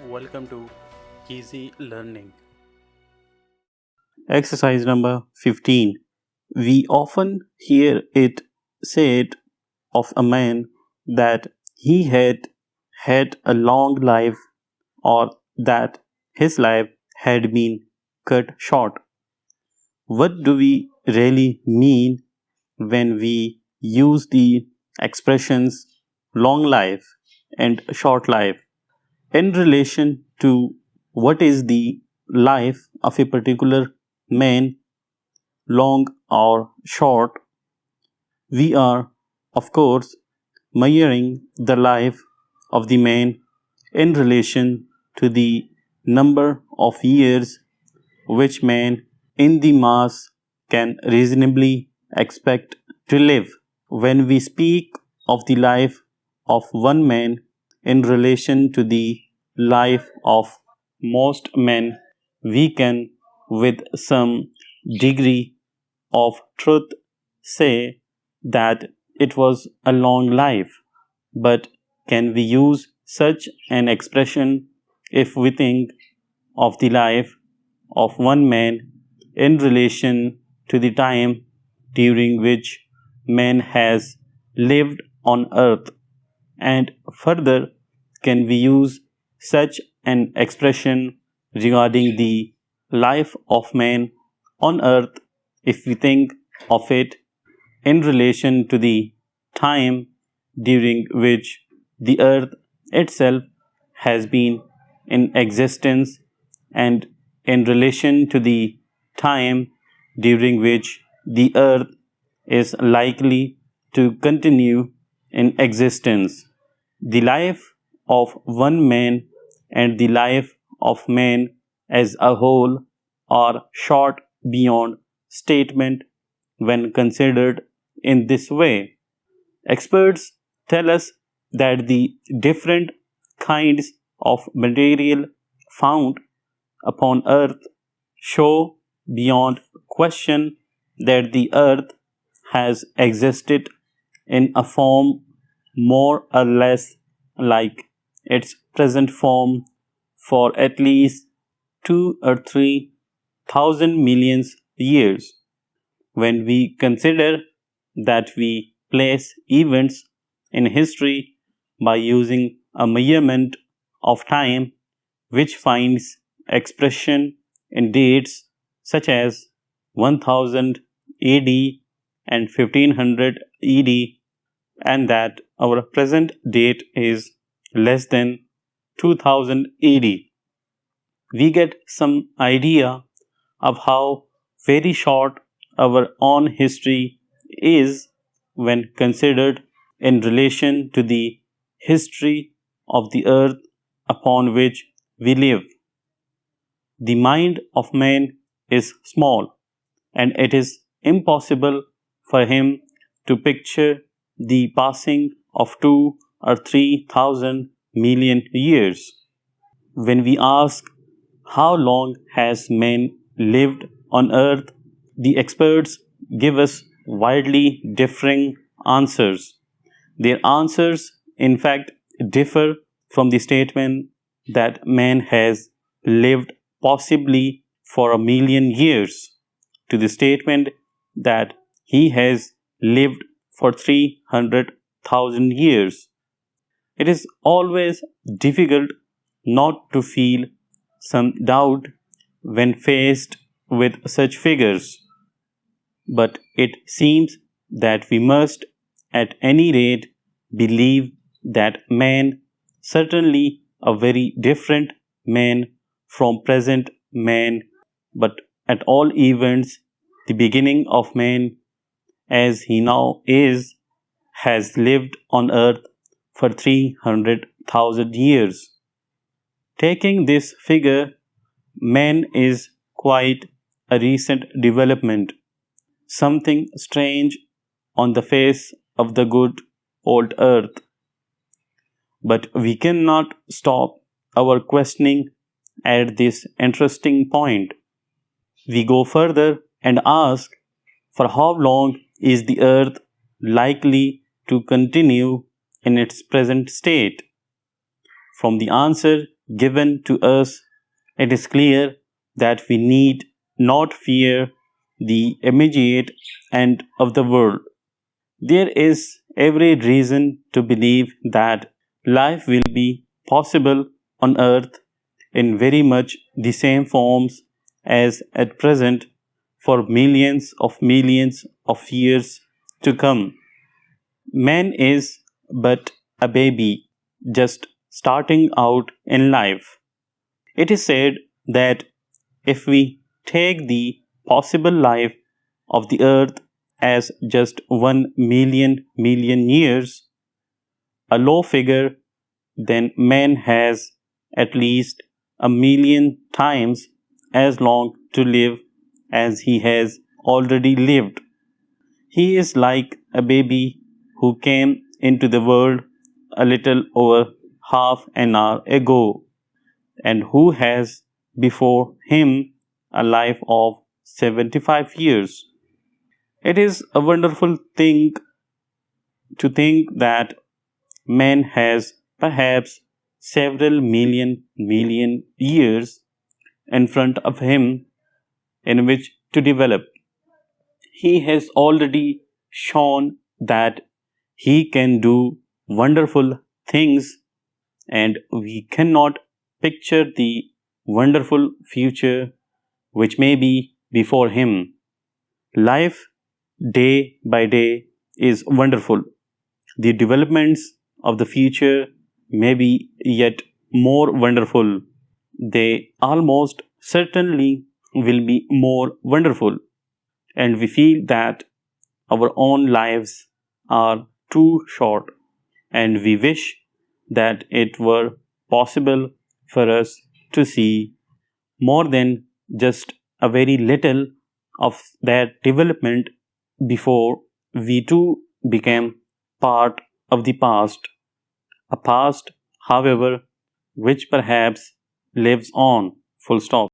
Welcome to Easy Learning. Exercise number 15. We often hear it said of a man that he had a long life or that his life had been cut short. What do we really mean when we use the expressions long life and short life in relation to what is the life of a particular man, long or short? We are, of course, measuring the life of the man in relation to the number of years which man in the mass can reasonably expect to live. When we speak of the life of one man in relation to the life of most men, we can, with some degree of truth, say that it was a long life. But can we use such an expression if we think of the life of one man in relation to the time during which man has lived on earth? And further, can we use such an expression regarding the life of man on earth if we think of it in relation to the time during which the earth itself has been in existence and in relation to the time during which the earth is likely to continue in existence? The life of one man and the life of man as a whole are short beyond statement when considered in this way. Experts tell us that the different kinds of material found upon earth show beyond question that the earth has existed in a form more or less like its present form for at least 2 or 3 thousand millions years. When we consider that we place events in history by using a measurement of time which finds expression in dates such as 1000 AD and 1500 ED, and that our present date is less than 2000 AD, we get some idea of how very short our own history is when considered in relation to the history of the earth upon which we live. The mind of man is small, and it is impossible for him to picture the passing of 2 or 3 thousand million years. When we ask how long has man lived on earth, the experts give us widely differing answers. Their answers, in fact, differ from the statement that man has lived possibly for 1 million years to the statement that he has lived for 300,000 years. It is always difficult not to feel some doubt when faced with such figures, but it seems that we must, at any rate, believe that man, certainly a very different man from present man, but at all events, the beginning of man as he now is, has lived on earth for 300,000 years. Taking this figure, man is quite a recent development, something strange on the face of the good old earth. But we cannot stop our questioning at this interesting point. We go further and ask, for how long is the earth likely to continue in its present state? From the answer, given to us, it is clear that we need not fear the immediate end of the world. There is every reason to believe that life will be possible on earth in very much the same forms as at present for millions of years to come. Man is but a baby just starting out in life. It is said that if we take the possible life of the earth as just 1 million years, a low figure, then man has at least a million times as long to live as he has already lived. He is like a baby who came into the world a little over half an hour ago and who has before him a life of 75 years. It is a wonderful thing to think that man has perhaps several million years in front of him in which to develop. He has already shown that he can do wonderful things, and we cannot picture the wonderful future which may be before him. Life day by day is wonderful. The developments of the future may be yet more wonderful. They almost certainly will be more wonderful, and we feel that our own lives are too short, and we wish that it were possible for us to see more than just a very little of that development before we too became part of the past. A past, however, which perhaps lives on, full stop.